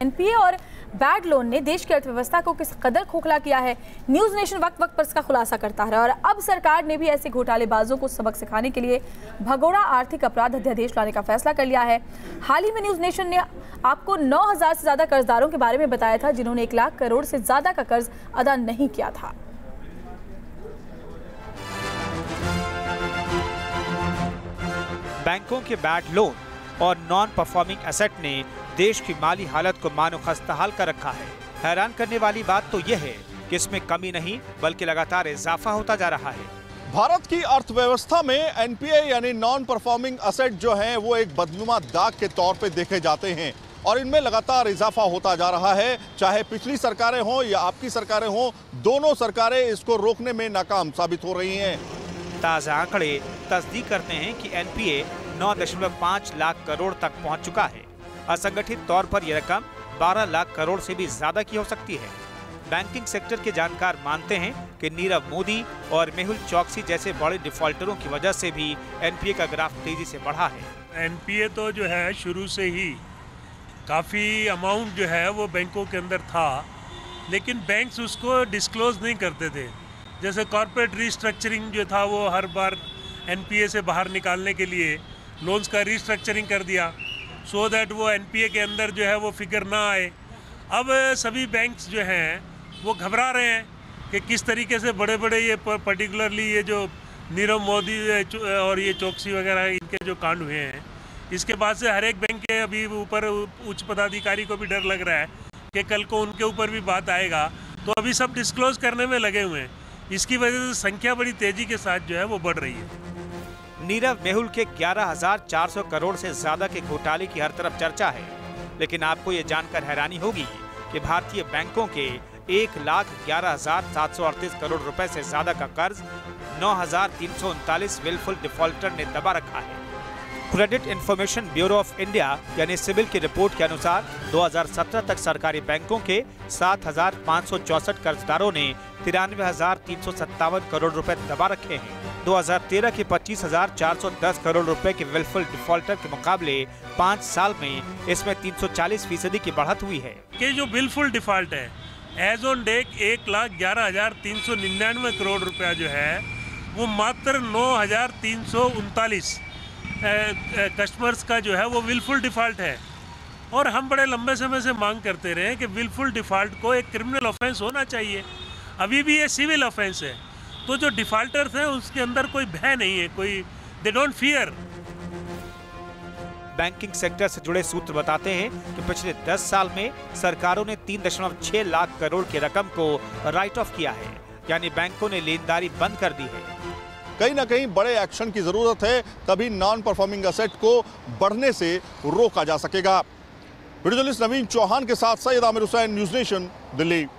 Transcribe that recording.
NPA और bad loan ने देश की अर्थव्यवस्था को किस कदर खोखला किया है, न्यूज नेशन वक्त वक्त पर इसका खुलासा करता है। और अब सरकार ने भी ऐसे घोटालेबाजों को सबक सिखाने के लिए भगोड़ा आर्थिक अपराध अध्यादेश लाने का फैसला कर लिया है। हाल ही में न्यूज नेशन ने आपको 9,000 से ज्यादा कर्जदारों के बारे में बताया था जिन्होंने 1 लाख करोड़ से ज्यादा का कर्ज अदा नहीं किया था। बैंकों के बैड लोन और नॉन परफॉर्मिंग एसेट ने देश की माली हालत को मानो खस्ताहाल कर रखा है। हैरान करने वाली बात तो यह है कि इसमें कमी नहीं बल्कि लगातार इजाफा होता जा रहा है। भारत की अर्थव्यवस्था में एनपीए यानी नॉन परफॉर्मिंग एसेट जो हैं वो एक बदनुमा दाग के तौर पे देखे जाते हैं और इनमें लगातार इजाफा होता जा रहा है। चाहे पिछली सरकारें हों या आपकी सरकारें हों, दोनों सरकारें इसको रोकने में नाकाम साबित हो रही हैं। ताज़ा आंकड़े तस्दीक करते हैं कि एनपीए 9.5 लाख करोड़ तक पहुंच चुका है। असंगठित तौर पर यह रकम 12 लाख करोड़ से भी ज्यादा की हो सकती है। बैंकिंग सेक्टर के जानकार मानते हैं कि नीरव मोदी और मेहुल चौकसी जैसे बड़े डिफॉल्टरों की वजह से भी एनपीए का ग्राफ तेजी से बढ़ा है। एनपीए तो जो है शुरू से ही काफ़ी अमाउंट जो है वो बैंकों के अंदर था, लेकिन बैंक्स उसको डिस्क्लोज नहीं करते थे। जैसे कॉर्पोरेट रीस्ट्रक्चरिंग जो था वो हर बार एनपीए से बाहर निकालने के लिए लोन्स का रीस्ट्रक्चरिंग कर दिया सो दैट वो एनपीए के अंदर जो है वो फिगर ना आए। अब सभी बैंक्स जो हैं वो घबरा रहे हैं कि किस तरीके से बड़े बड़े ये पर्टिकुलरली ये जो नीरव मोदी और ये चौकसी वगैरह इनके जो कांड हुए हैं, इसके बाद से हर एक बैंक के अभी ऊपर उच्च पदाधिकारी को भी डर लग रहा है कि कल को उनके ऊपर भी बात आएगा, तो अभी सब डिस्क्लोज करने में लगे हुए हैं। इसकी वजह से संख्या बड़ी तेजी के साथ जो है वो बढ़ रही है। नीरव मेहुल के 11,400 करोड़ से ज्यादा के घोटाले की हर तरफ चर्चा है, लेकिन आपको ये जानकर हैरानी होगी कि भारतीय बैंकों के 1,11,738 करोड़ रुपए से ज्यादा का कर्ज 9,339 विलफुल डिफॉल्टर ने दबा रखा है। Credit information bureau of India यानी सिबिल की रिपोर्ट के अनुसार 2017 तक सरकारी बैंकों के 7,564 कर्जदारों ने 93,357 करोड़ रुपए दबा रखे हैं। 2013 के 25,410 करोड़ रुपए के विलफुल डिफॉल्टर के मुकाबले 5 साल में इसमें 340% की बढ़त हुई है। कि जो विलफुल डिफॉल्ट है एज ऑन डेट 1,11,399 करोड़ रुपया जो है वो मात्र 9,339 कस्टमर्स का जो है वो विलफुल डिफॉल्ट है। और हम बड़े लंबे समय से मांग करते रहे कि विलफुल डिफॉल्ट को एक क्रिमिनल ऑफेंस होना चाहिए। अभी भी ये सिविल ऑफेंस है, तो जो डिफॉल्टर्स हैं उसके अंदर कोई भय नहीं है, कोई they don't fear. Banking sector से जुड़े सूत्र बताते हैं कि पिछले 10 साल में सरकारों ने 3.6 लाख करोड़ की रकम को राइट ऑफ किया है, यानी बैंकों ने लेनदारी बंद कर दी है। कहीं ना कहीं बड़े एक्शन की जरूरत है, तभी नॉन परफॉर्मिंग एसेट को बढ़ने से रोका जा सकेगा। वीडियो जर्नलिस्ट नवीन चौहान के साथ सैयद आमिर हुसैन, न्यूज नेशन, दिल्ली।